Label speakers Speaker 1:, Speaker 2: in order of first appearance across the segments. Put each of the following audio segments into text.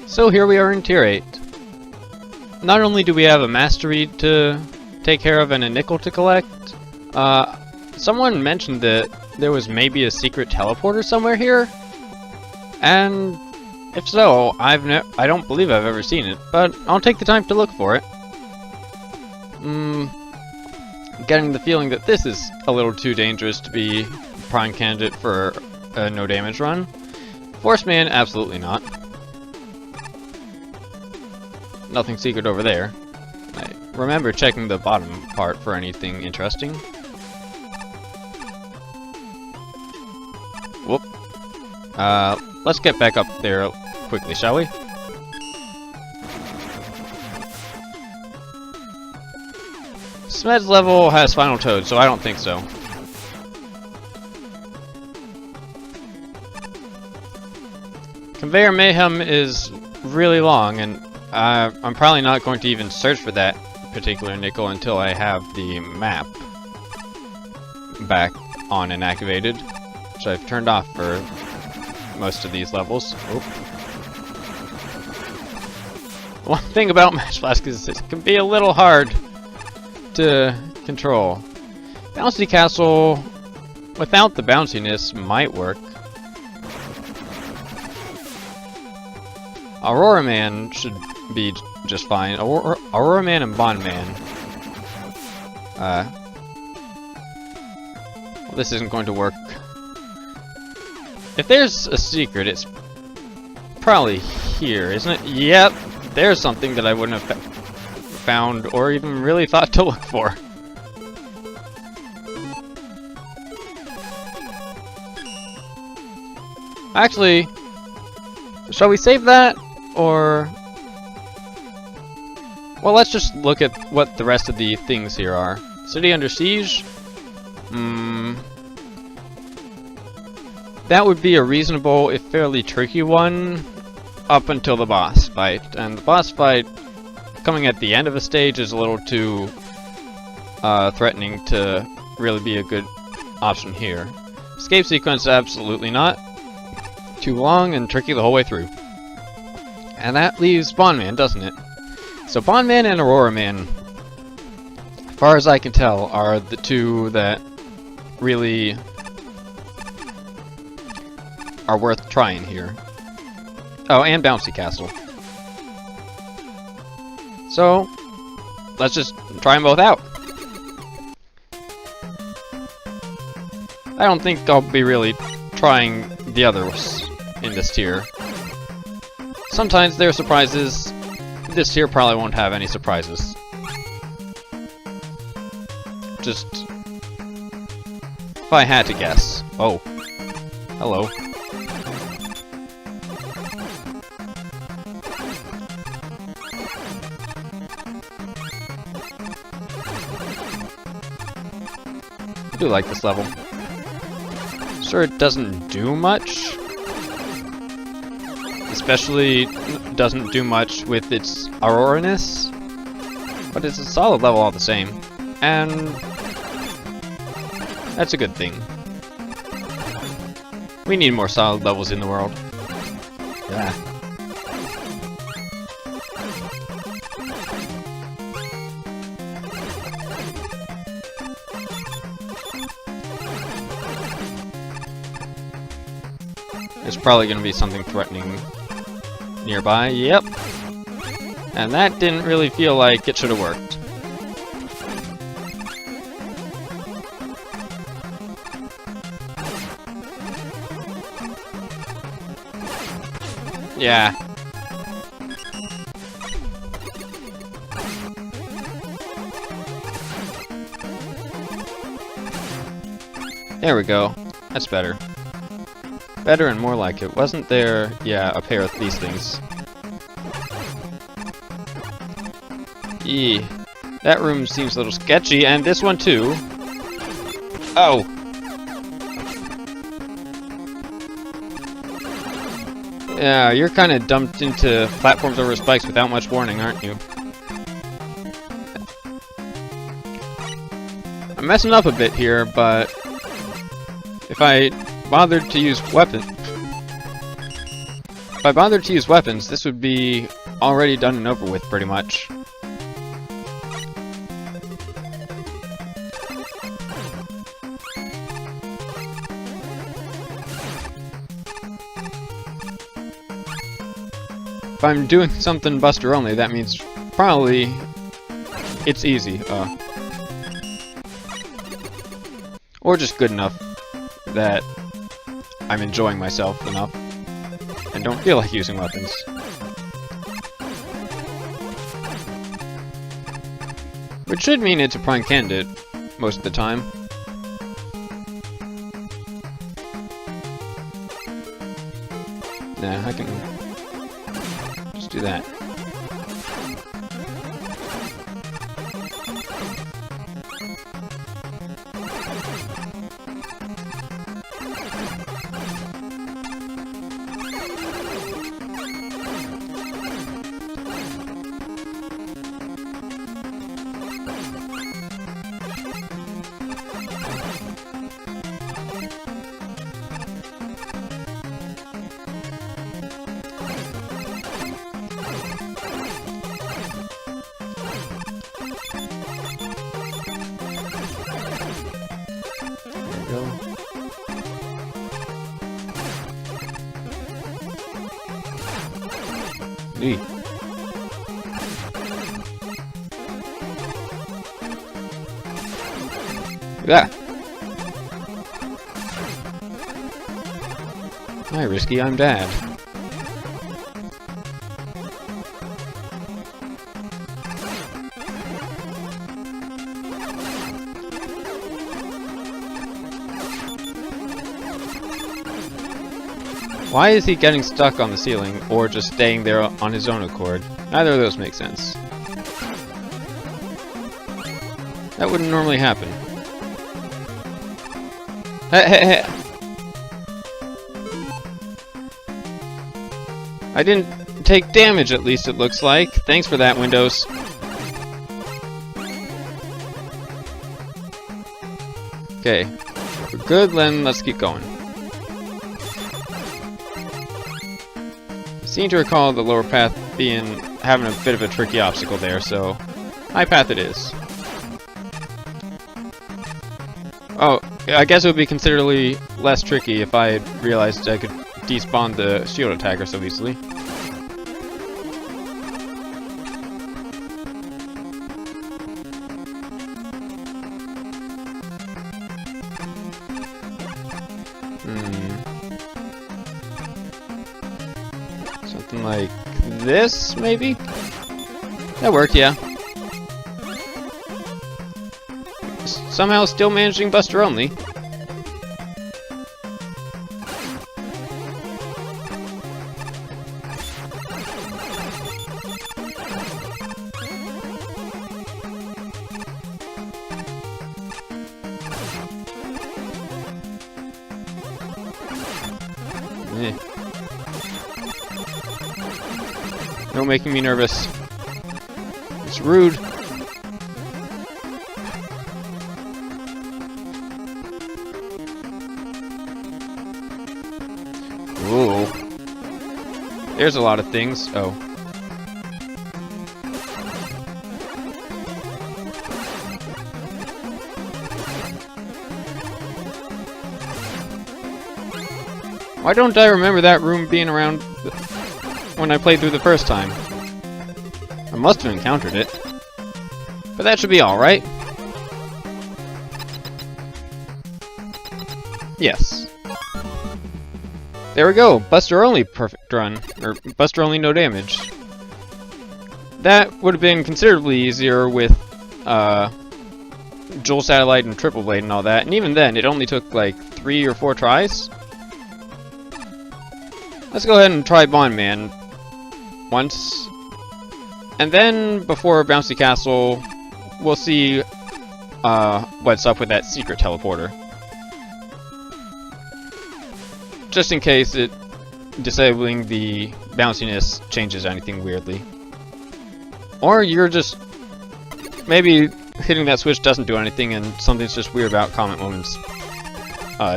Speaker 1: So here we are in Tier 8. Not only do we have a mastery to take care of and a nickel to collect, someone mentioned that there was maybe a secret teleporter somewhere here, and if so, I don't believe I've ever seen it, but I'll take the time to look for it. Getting the feeling that this is a little too dangerous to be prime candidate for a no damage run. Force Man, absolutely not. Nothing secret over there. I remember checking the bottom part for anything interesting. Whoop. Let's get back up there quickly, shall we? Smed's level has Final Toad, so I don't think so. Conveyor Mayhem is really long, and I'm probably not going to even search for that particular nickel until I have the map back on and activated, which I've turned off for most of these levels. Oh. One thing about Match Flask is it can be a little hard to control. Bouncy Castle without the bounciness might work. Aurora Man should be just fine. Aurora Man and Bond Man. Well, this isn't going to work. If there's a secret, it's probably here, isn't it? Yep, there's something that I wouldn't have found or even really thought to look for. Actually, shall we save that? Or... well, let's just look at what the rest of the things here are. City under siege? That would be a reasonable, if fairly tricky one, up until the boss fight. And the boss fight, coming at the end of a stage, is a little too threatening to really be a good option here. Escape sequence, absolutely not. Too long and tricky the whole way through. And that leaves Bondman, doesn't it? So Bondman and Aurora Man, as far as I can tell, are the two that really are worth trying here. Oh, and Bouncy Castle. So, let's just try them both out. I don't think I'll be really trying the others in this tier. Sometimes there are surprises. This tier probably won't have any surprises. Just... if I had to guess. Oh. Hello. I do like this level. Sure, it doesn't do much. Especially doesn't do much with its Aurora-ness. But it's a solid level all the same. And that's a good thing. We need more solid levels in the world. Yeah. There's probably going to be something threatening nearby. Yep. And that didn't really feel like it should have worked. Yeah. There we go. That's better. Better and more like it. Wasn't there, yeah, a pair of these things? Eee. That room seems a little sketchy, and this one too. Oh! Yeah, you're kind of dumped into platforms over spikes without much warning, aren't you? I'm messing up a bit here, but if I bothered to use weapon... if I bothered to use weapons, this would be already done and over with, pretty much. If I'm doing something Buster only, that means probably it's easy. Or just good enough that I'm enjoying myself enough and don't feel like using weapons. Which should mean it's a prime candidate most of the time. Nah, I can just do that. Neat. Look at that. Hi, Risky, I'm Dad. Why is he getting stuck on the ceiling, or just staying there on his own accord? Neither of those make sense. That wouldn't normally happen. Hey. I didn't take damage, at least it looks like. Thanks for that, Windows. Okay. We're good, then let's keep going. I seem to recall the lower path having a bit of a tricky obstacle there, so high path it is. Oh, I guess it would be considerably less tricky if I had realized I could despawn the shield attacker so easily. Something like this, maybe? That worked, yeah. Somehow still managing Buster only. No making me nervous. It's rude. Ooh. There's a lot of things. Oh. Why don't I remember that room being around when I played through the first time? I must have encountered it. But that should be alright. Yes. There we go. Buster only perfect run. Or Buster only no damage. That would have been considerably easier with Joel Satellite and Triple Blade and all that. And even then, it only took like 3 or 4 tries. Let's go ahead and try Bond Man once. And then, before Bouncy Castle, we'll see what's up with that secret teleporter. Just in case disabling the bounciness changes anything weirdly. Or you're just... maybe hitting that switch doesn't do anything and something's just weird about Comment Moment's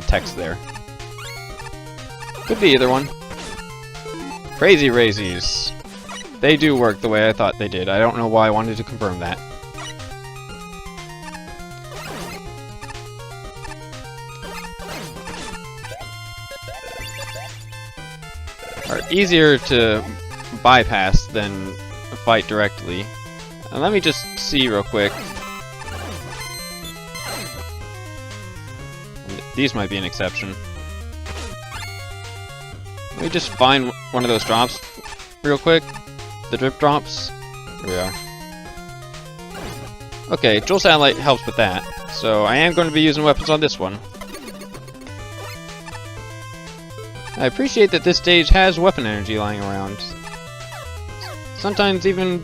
Speaker 1: text there. Could be either one. Crazy Raisies. They do work the way I thought they did. I don't know why I wanted to confirm that. Are easier to bypass than fight directly. And let me just see real quick. These might be an exception. Let me just find one of those drops real quick. The drip drops. Here we are. Okay, Jewel Satellite helps with that. So I am going to be using weapons on this one. I appreciate that this stage has weapon energy lying around. Sometimes even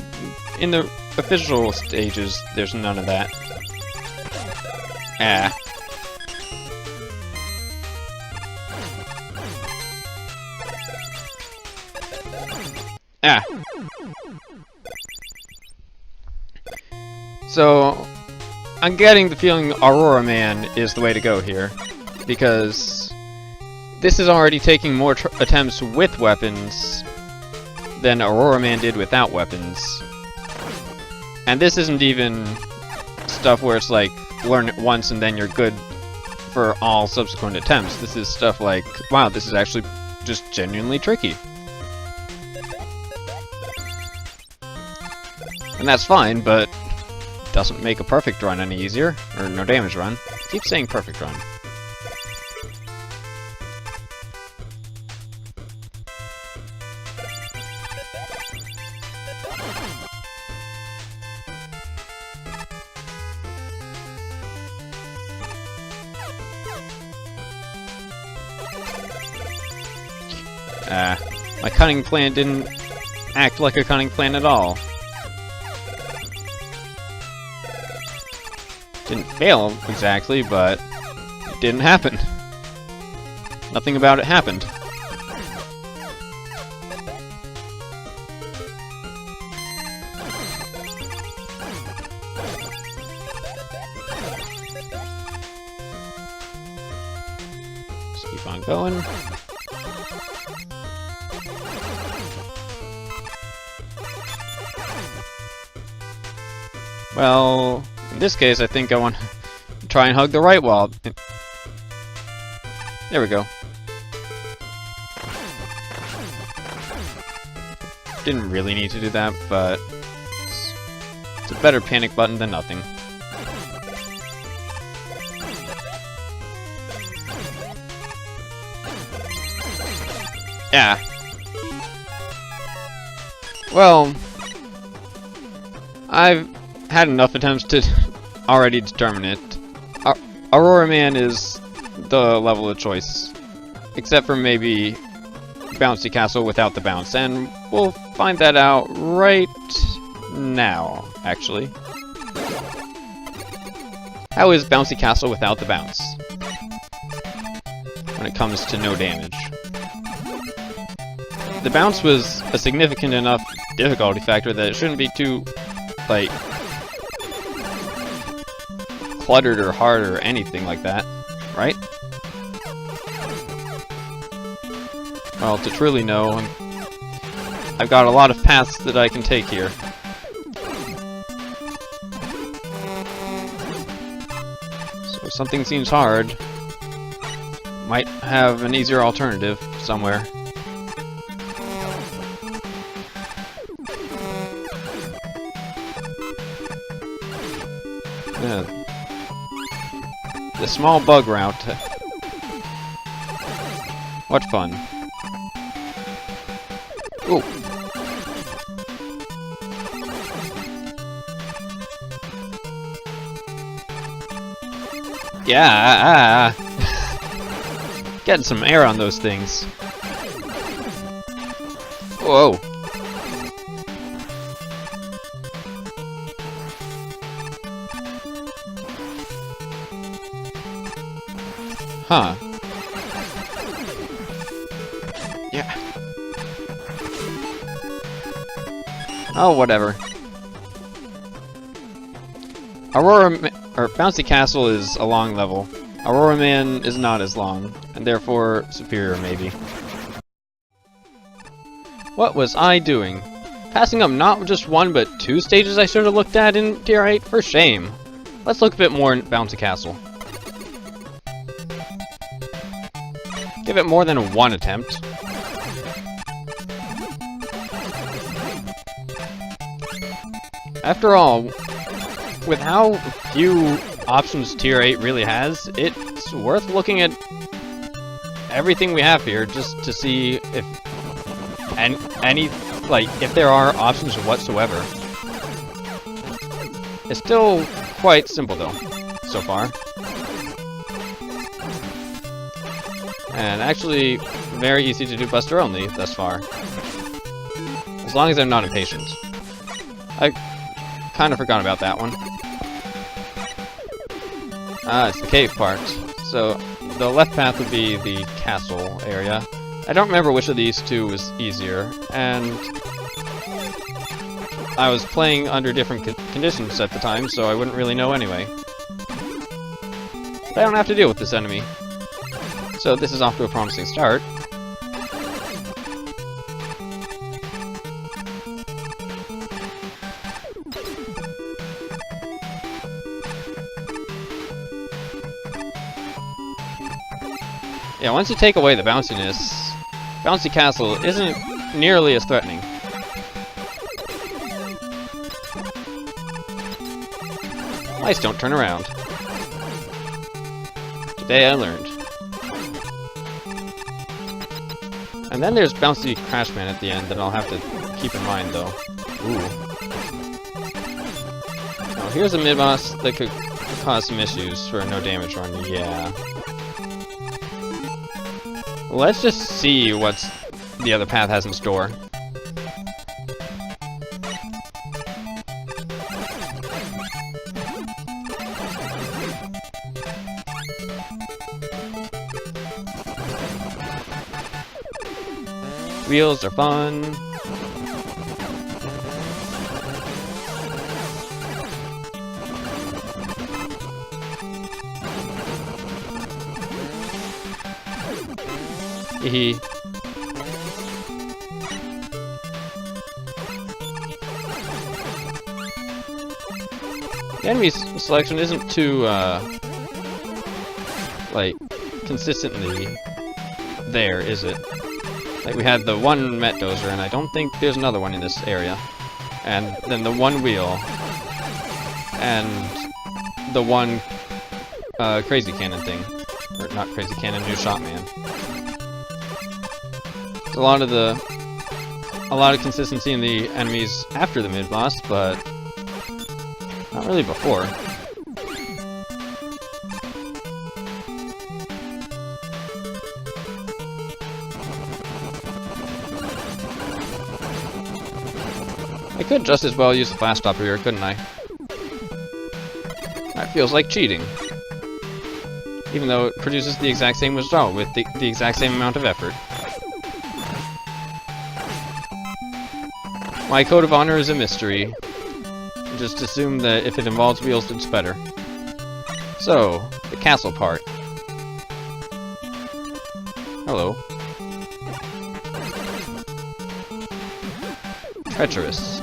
Speaker 1: in the official stages, there's none of that. Ah. Ah. So, I'm getting the feeling Aurora Man is the way to go here, because this is already taking more attempts with weapons than Aurora Man did without weapons. And this isn't even stuff where it's like, learn it once and then you're good for all subsequent attempts. This is stuff like, wow, this is actually just genuinely tricky. And that's fine, but it doesn't make a perfect run any easier, or no damage run. I keep saying perfect run. My cunning plan didn't act like a cunning plan at all. Didn't fail exactly, but it didn't happen. Nothing about it happened. Just keep on going. Well, in this case, I think I want to try and hug the right wall. There we go. Didn't really need to do that, but it's a better panic button than nothing. Yeah. Well, I've had enough attempts to already determine it. Aurora Man is the level of choice, except for maybe Bouncy Castle without the bounce, and we'll find that out right now, actually. How is Bouncy Castle without the bounce when it comes to no damage? The bounce was a significant enough difficulty factor that it shouldn't be too, like, cluttered or hard or anything like that, right? Well, to truly know, I've got a lot of paths that I can take here. So if something seems hard, might have an easier alternative somewhere. Yeah. The small bug route. What fun. Ooh. Yeah. Getting some air on those things. Whoa. Huh. Yeah. Oh, whatever. Bouncy Castle is a long level. Aurora Man is not as long, and therefore superior, maybe. What was I doing? Passing up not just one but two stages I should have looked at in Tier 8? For shame. Let's look a bit more in Bouncy Castle. Give it more than one attempt. After all, with how few options Tier 8 really has, it's worth looking at everything we have here just to see if if there are options whatsoever. It's still quite simple though, so far. And actually, very easy to do Buster only thus far. As long as I'm not impatient. I kind of forgot about that one. Ah, it's the cave part. So, the left path would be the castle area. I don't remember which of these two was easier, and I was playing under different conditions at the time, so I wouldn't really know anyway. But I don't have to deal with this enemy. So this is off to a promising start. Yeah, once you take away the bounciness, Bouncy Castle isn't nearly as threatening. Mice don't turn around. Today I learned. And then there's Bouncy Crashman at the end that I'll have to keep in mind, though. Ooh. Now, here's a mid-boss that could cause some issues for a no damage run, yeah. Let's just see what the other path has in store. Wheels are fun. Hehe. The enemy selection isn't too, like, consistently there, is it? Like, we had the one Met Dozer, and I don't think there's another one in this area. And then the one wheel. And the one, Crazy Cannon thing. Or, not Crazy Cannon, New Shot Man. There's a lot of consistency in the enemies after the mid-boss, but not really before. I could just as well use the flash stopper here, couldn't I? That feels like cheating. Even though it produces the exact same result with the exact same amount of effort. My code of honor is a mystery. Just assume that if it involves wheels, it's better. So, the castle part. Hello. Treacherous.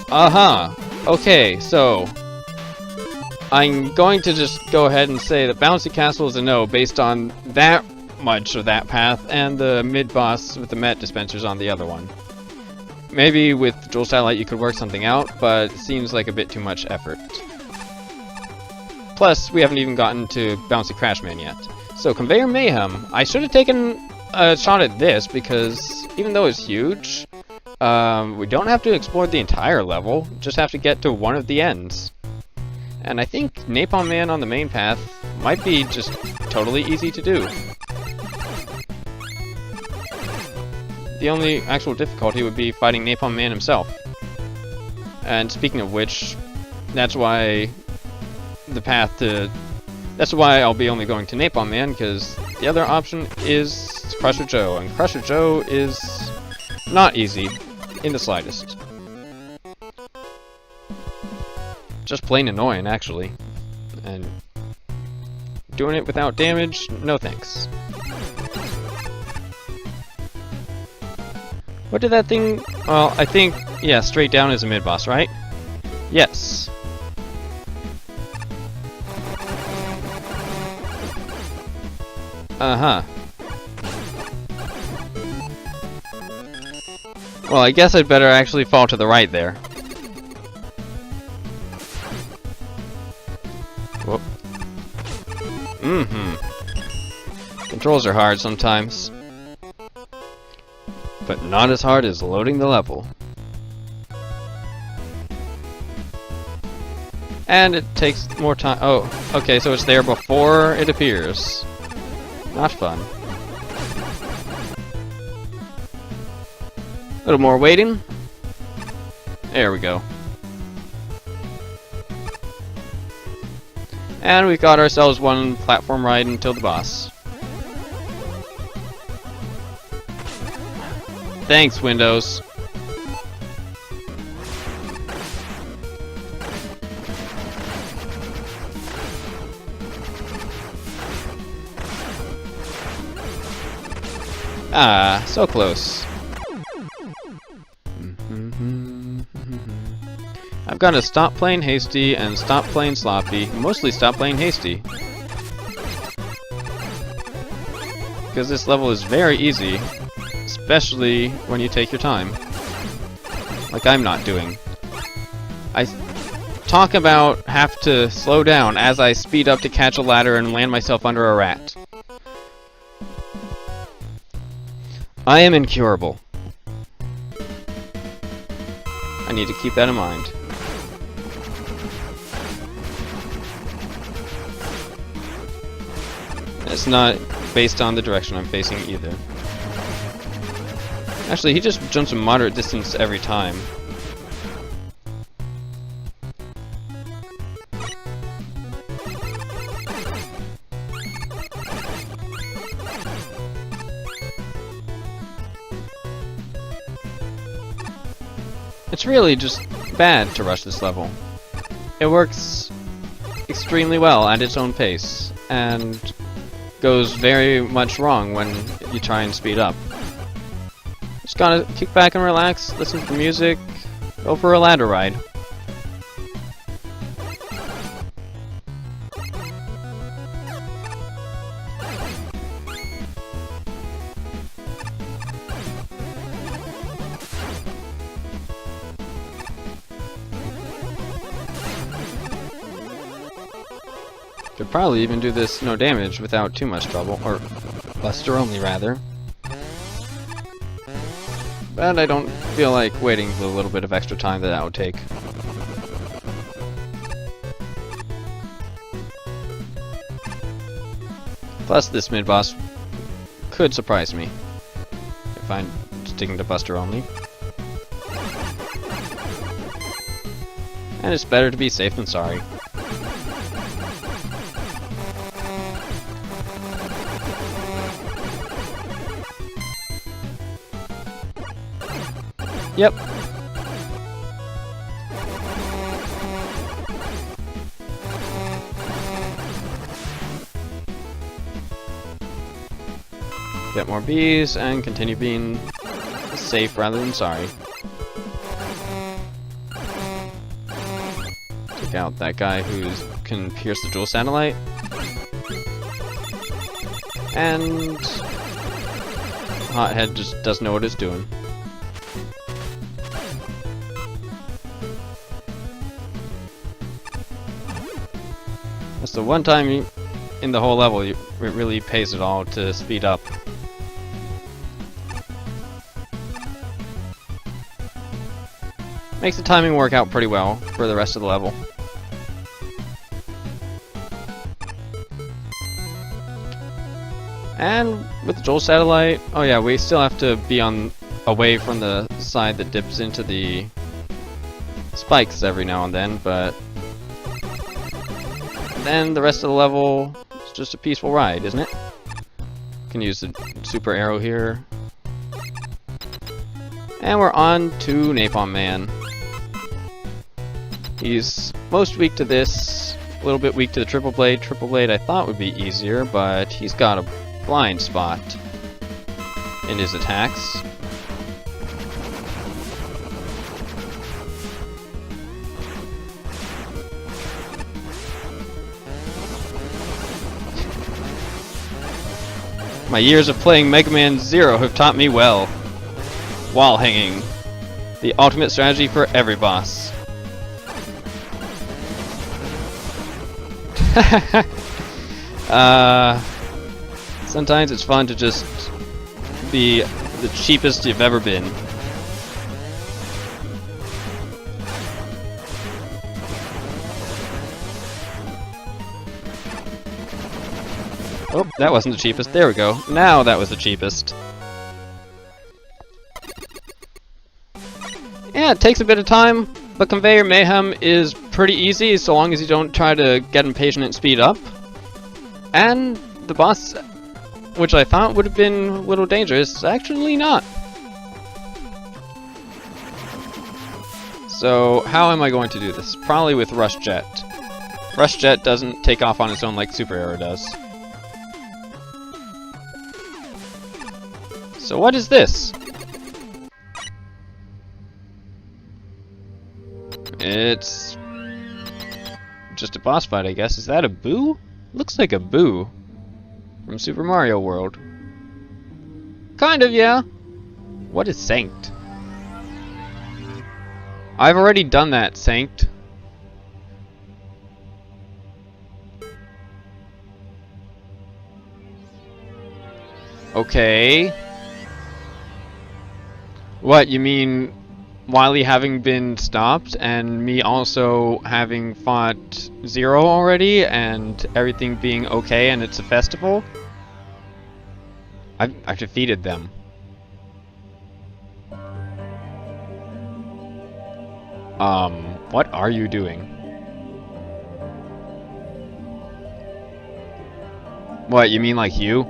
Speaker 1: Aha! Okay, so I'm going to just go ahead and say that Bouncy Castle is a no based on that much of that path and the mid-boss with the Met dispensers on the other one. Maybe with Dual Satellite you could work something out, but it seems like a bit too much effort. Plus, we haven't even gotten to Bouncy Crashman yet. So, Conveyor Mayhem. I should have taken a shot at this because even though it's huge, we don't have to explore the entire level, just have to get to one of the ends. And I think Napalm Man on the main path might be just totally easy to do. The only actual difficulty would be fighting Napalm Man himself. And speaking of which, that's why I'll be only going to Napalm Man, because the other option is Crusher Joe, and Crusher Joe is not easy in the slightest. Just plain annoying, actually. And doing it without damage, no thanks. What did that thing... Well, I think... Yeah, straight down is a mid-boss, right? Yes. Uh-huh. Well, I guess I'd better actually fall to the right there. Whoop. Mm-hmm. Controls are hard sometimes. But not as hard as loading the level. And it takes more time. Oh, okay, so it's there before it appears. Not fun. A little more waiting. There we go. And we got ourselves one platform ride until the boss. Thanks, Windows. Ah, so close. I've got to stop playing hasty and stop playing sloppy. Mostly stop playing hasty. Because this level is very easy. Especially when you take your time. Like I'm not doing. I talk about have to slow down as I speed up to catch a ladder and land myself under a rat. I am incurable. I need to keep that in mind. It's not based on the direction I'm facing either. Actually, he just jumps a moderate distance every time. It's really just bad to rush this level. It works extremely well at its own pace, and goes very much wrong when you try and speed up. Just gotta kick back and relax, listen to music, go for a ladder ride. Could probably even do this no damage without too much trouble, or Buster only rather. But I don't feel like waiting for the little bit of extra time that would take. Plus this mid-boss could surprise me if I'm sticking to Buster only. And it's better to be safe than sorry. Yep. Get more bees and continue being safe rather than sorry. Take out that guy who can pierce the dual satellite. And Hothead just doesn't know what it's doing. That's the one time in the whole level it really pays it all to speed up. Makes the timing work out pretty well for the rest of the level. And with the dual satellite, oh yeah, we still have to be away from the side that dips into the spikes every now and then, but then the rest of the level is just a peaceful ride, isn't it? Can use the super arrow here. And we're on to Napalm Man. He's most weak to this, a little bit weak to the triple blade. Triple blade I thought would be easier, but he's got a blind spot in his attacks. My years of playing Mega Man Zero have taught me well. Wall hanging. The ultimate strategy for every boss. Sometimes it's fun to just be the cheapest you've ever been. Oh, that wasn't the cheapest. There we go. Now that was the cheapest. Yeah, it takes a bit of time, but Conveyor Mayhem is pretty easy so long as you don't try to get impatient and speed up. And the boss, which I thought would have been a little dangerous, actually not. So, how am I going to do this? Probably with Rush Jet. Rush Jet doesn't take off on its own like Super Arrow does. So what is this? It's just a boss fight, I guess. Is that a Boo? Looks like a Boo from Super Mario World. Kind of, yeah. What is Sanct? I've already done that, Sanct. Okay. What, you mean Wily having been stopped and me also having fought Zero already and everything being okay and it's a festival? I've defeated them. What are you doing? What, you mean like you?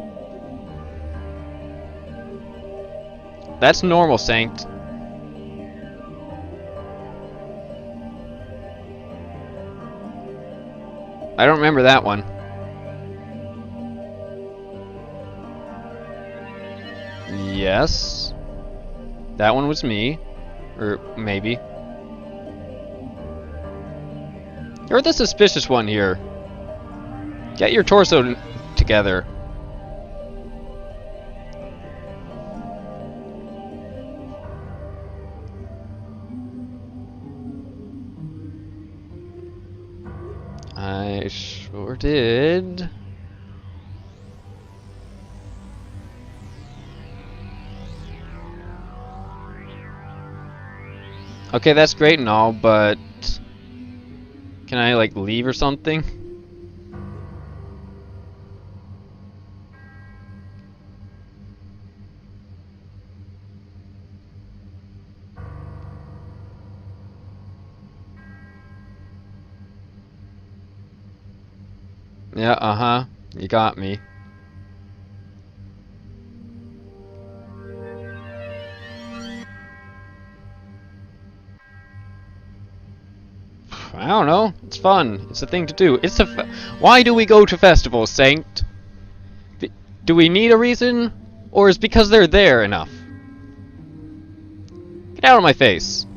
Speaker 1: That's normal, Sanct. I don't remember that one. Yes. That one was me. Or maybe. You're the suspicious one here. Get your torso together. I sure did. Okay, that's great and all, but can I like leave or something? Yeah, uh-huh. You got me. I don't know. It's fun. It's a thing to do. It's a Why do we go to festivals, Sanct? Do we need a reason? Or is because they're there enough? Get out of my face.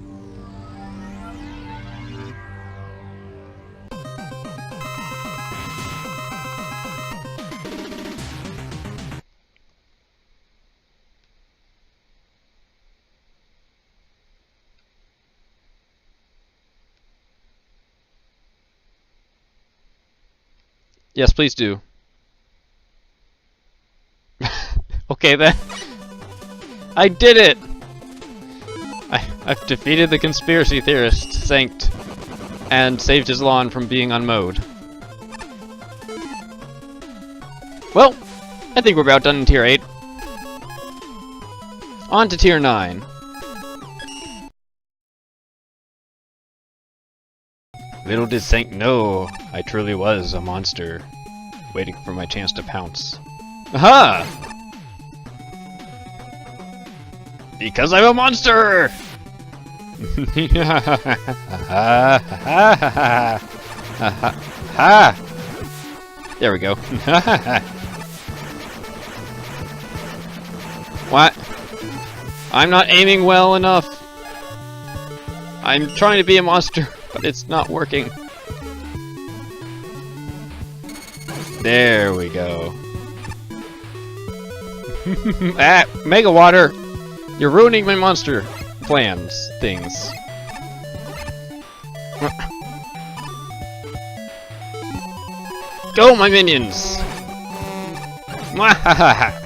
Speaker 1: Yes, please do. Okay then. I did it! I've defeated the conspiracy theorist, Sanct, and saved his lawn from being unmowed. Well, I think we're about done in Tier 8. On to Tier 9. Little did Sanct know, I truly was a monster, waiting for my chance to pounce. Aha! Because I'm a monster! There we go. What? I'm not aiming well enough. I'm trying to be a monster, but it's not working. There we go. Ah, Mega Water! You're ruining my monster plans, things. Go, my minions! Mwahaha!